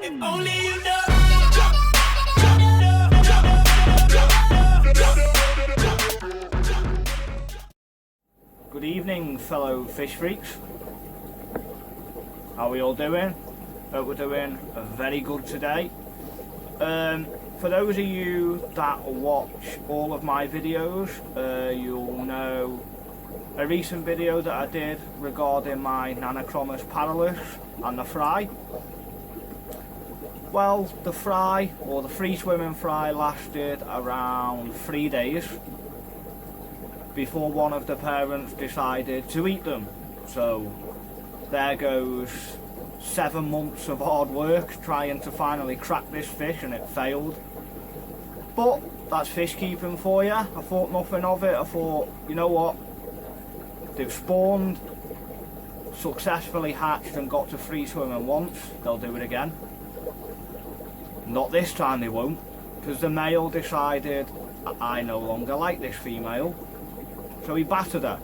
If only you know. Good evening, fellow fish freaks. How are we all doing? Hope we're doing very good today. For those of you that watch all of my videos, you'll know a recent video that I did regarding my Nanochromis paralus and the fry. Well, the fry, or the free swimming fry, lasted around 3 days before one of the parents decided to eat them. So there goes 7 months of hard work trying to finally crack this fish, and it failed. But that's fish keeping for you. I thought nothing of it. I thought, you know what, they've spawned, successfully hatched and got to free swimming once, they'll do it again. Not this time they won't, because the male decided, I no longer like this female. So he battered her,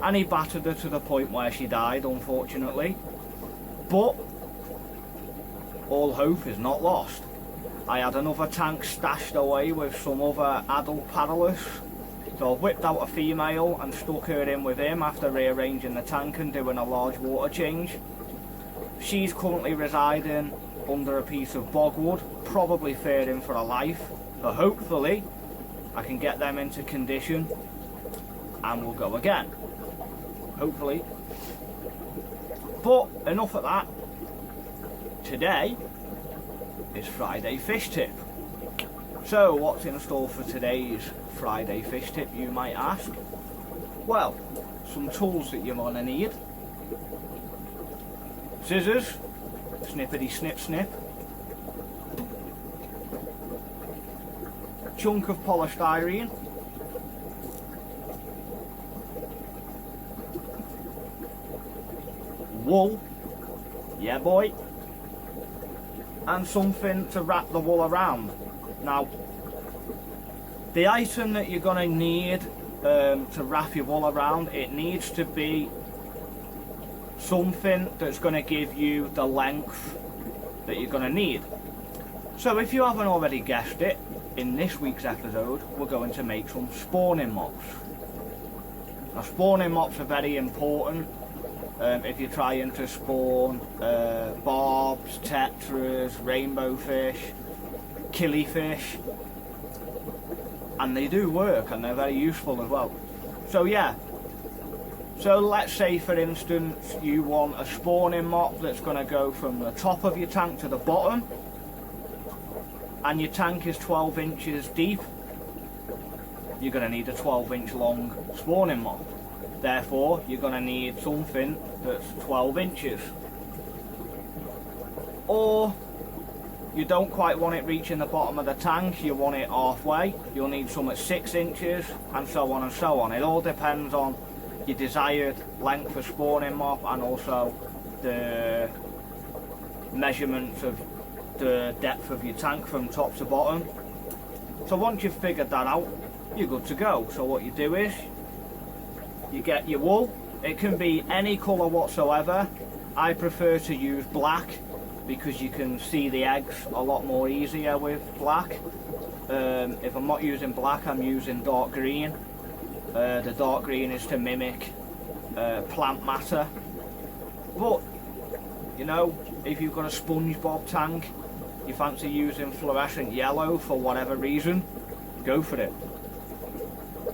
and he battered her to the point where she died, unfortunately. But all hope is not lost. I had another tank stashed away with some other adult paralus, so I whipped out a female and stuck her in with him after rearranging the tank and doing a large water change. She's currently residing under a piece of bogwood, probably fearing for her life, so hopefully I can get them into condition and we'll go again, hopefully. But enough of that. Today is Friday fish tip. So what's in store for today's Friday fish tip, you might ask? Well, some tools that you're gonna need. Scissors, snippety snip snip. Chunk of polystyrene. Wool, yeah boy, and something to wrap the wool around. Now, the item that you're going to need to wrap your wool around, it needs to be something that's going to give you the length that you're going to need. So if you haven't already guessed it, in this week's episode we're going to make some spawning mops. Now, spawning mops are very important if you're trying to spawn barbs, tetras, rainbow fish, killifish, and they do work and they're very useful as well. So yeah, so let's say for instance you want a spawning mop that's going to go from the top of your tank to the bottom, and your tank is 12 inches deep. You're going to need a 12-inch long spawning mop. Therefore, you're going to need something that's 12 inches. Or you don't quite want it reaching the bottom of the tank, you want it halfway. You'll need some at 6 inches, and so on and so on. It all depends on your desired length of spawning mop and also the measurements of the depth of your tank from top to bottom. So once you've figured that out, you're good to go. So what you do is, you get your wool. It can be any colour whatsoever. I prefer to use black because you can see the eggs a lot more easier with black. If I'm not using black, I'm using dark green. The dark green is to mimic plant matter. But, you know, if you've got a SpongeBob tank, you fancy using fluorescent yellow for whatever reason, go for it.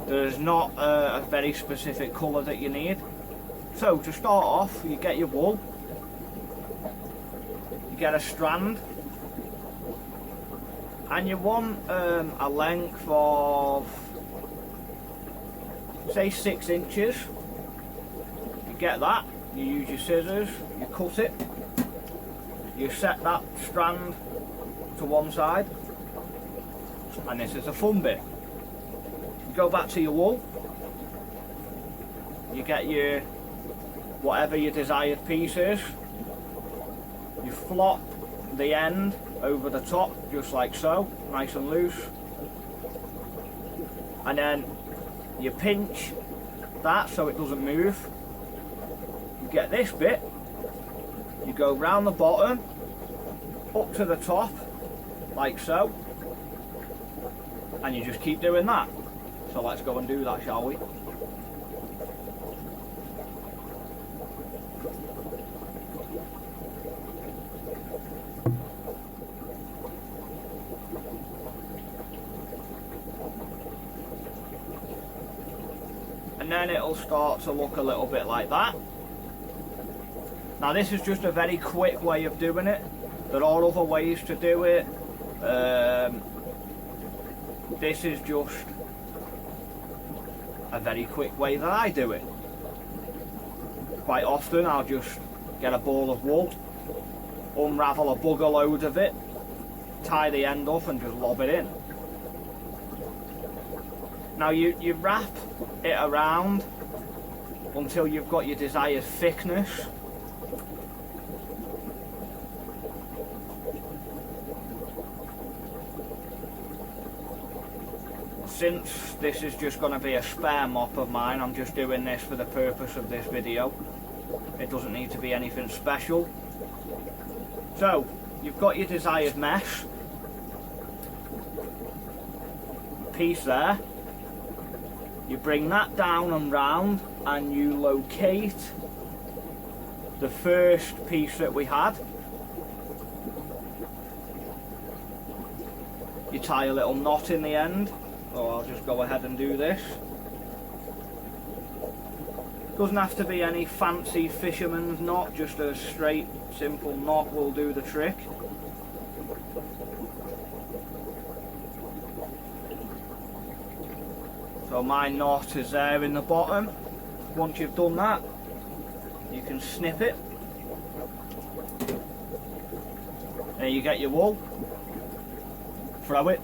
There's not a very specific colour that you need. So to start off, you get your wool, you get a strand, and you want a length of, say, 6 inches. You get that, you use your scissors, you cut it, you set that strand to one side, and this is the fun bit. Go back to your wool, you get your whatever your desired piece is, you flop the end over the top just like so, nice and loose, and then you pinch that so it doesn't move. You get this bit, you go round the bottom, up to the top, like so, and you just keep doing that. So let's go and do that, shall we? And then it'll start to look a little bit like that. Now this is just a very quick way of doing it. There are other ways to do it. This is just a very quick way that I do it. Quite often I'll just get a ball of wool, unravel a bugger load of it, tie the end off and just lob it in. Now you wrap it around until you've got your desired thickness. Since this is just going to be a spare mop of mine, I'm just doing this for the purpose of this video. It doesn't need to be anything special. So, you've got your desired mesh piece there. You bring that down and round and you locate the first piece that we had. You tie a little knot in the end. So I'll just go ahead and do this. Doesn't have to be any fancy fisherman's knot, just a straight, simple knot will do the trick. So my knot is there in the bottom. Once you've done that, you can snip it. There you get your wool. Throw it.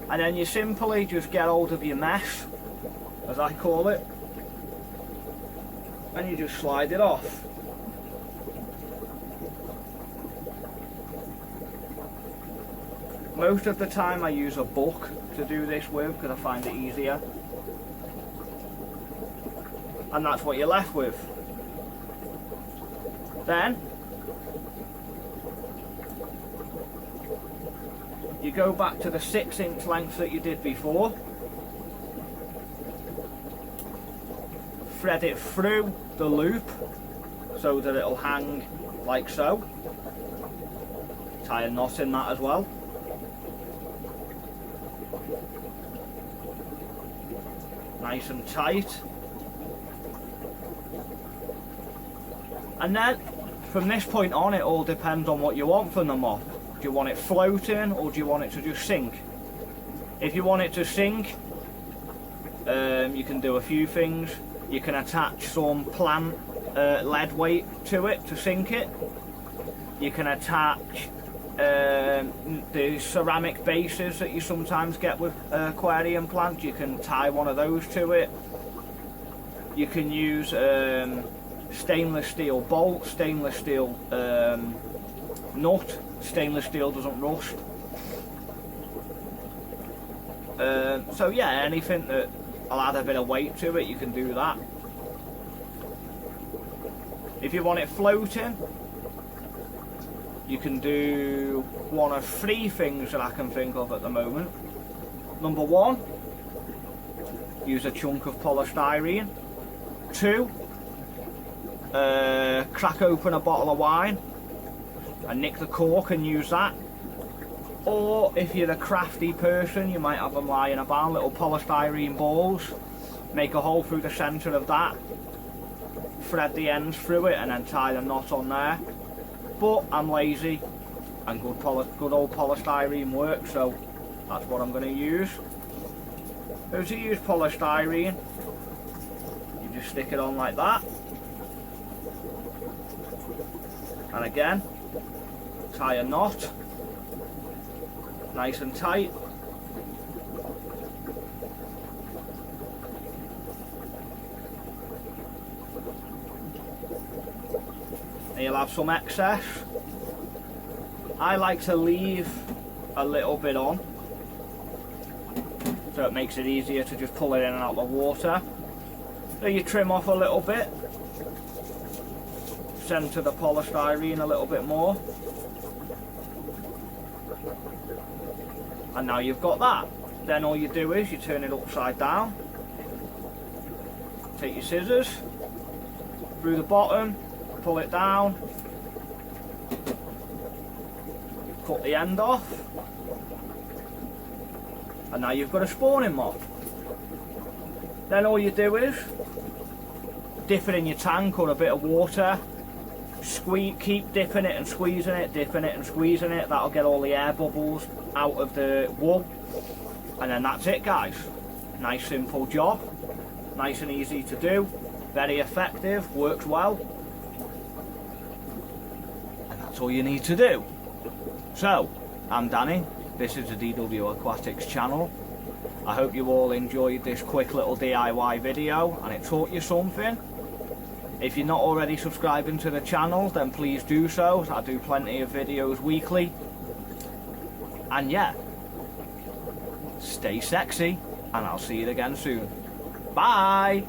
And then you simply just get hold of your mesh, as I call it, and you just slide it off. Most of the time I use a book to do this with because I find it easier. And that's what you're left with. Then you go back to the 6-inch length that you did before, thread it through the loop so that it'll hang like so, tie a knot in that as well. Nice and tight. And then from this point on it all depends on what you want from the mop. Do you want it floating or do you want it to just sink? If you want it to sink, you can do a few things. You can attach some plant lead weight to it to sink it. You can attach the ceramic bases that you sometimes get with aquarium plants. You can tie one of those to it. You can use stainless steel bolt, stainless steel nut. Stainless steel doesn't rust. So yeah, anything that will add a bit of weight to it, you can do that. If you want it floating, you can do one of 3 things that I can think of at the moment. Number 1, use a chunk of polystyrene. 2, crack open a bottle of wine and nick the cork and use that. Or if you're a crafty person, you might have them lying about, little polystyrene balls. Make a hole through the centre of that, thread the ends through it and then tie the knot on there. But I'm lazy and good old polystyrene works, so that's what I'm going to use. So to use polystyrene, you just stick it on like that. And again, tie a knot, nice and tight. And you'll have some excess. I like to leave a little bit on, so it makes it easier to just pull it in and out of the water. So you trim off a little bit, centre the polystyrene a little bit more. And now you've got that. Then all you do is you turn it upside down. Take your scissors through the bottom, pull it down, cut the end off, and now you've got a spawning moth. Then all you do is dip it in your tank or a bit of water, keep dipping it and squeezing it, dipping it and squeezing it. That'll get all the air bubbles out of the wool, and then that's it, guys. Nice simple job, nice and easy to do, very effective, works well, and that's all you need to do. So, I'm Danny, this is the DW Aquatics channel. I hope you all enjoyed this quick little DIY video and it taught you something. If you're not already subscribing to the channel, then please do so. I do plenty of videos weekly. And yeah, stay sexy, and I'll see you again soon. Bye!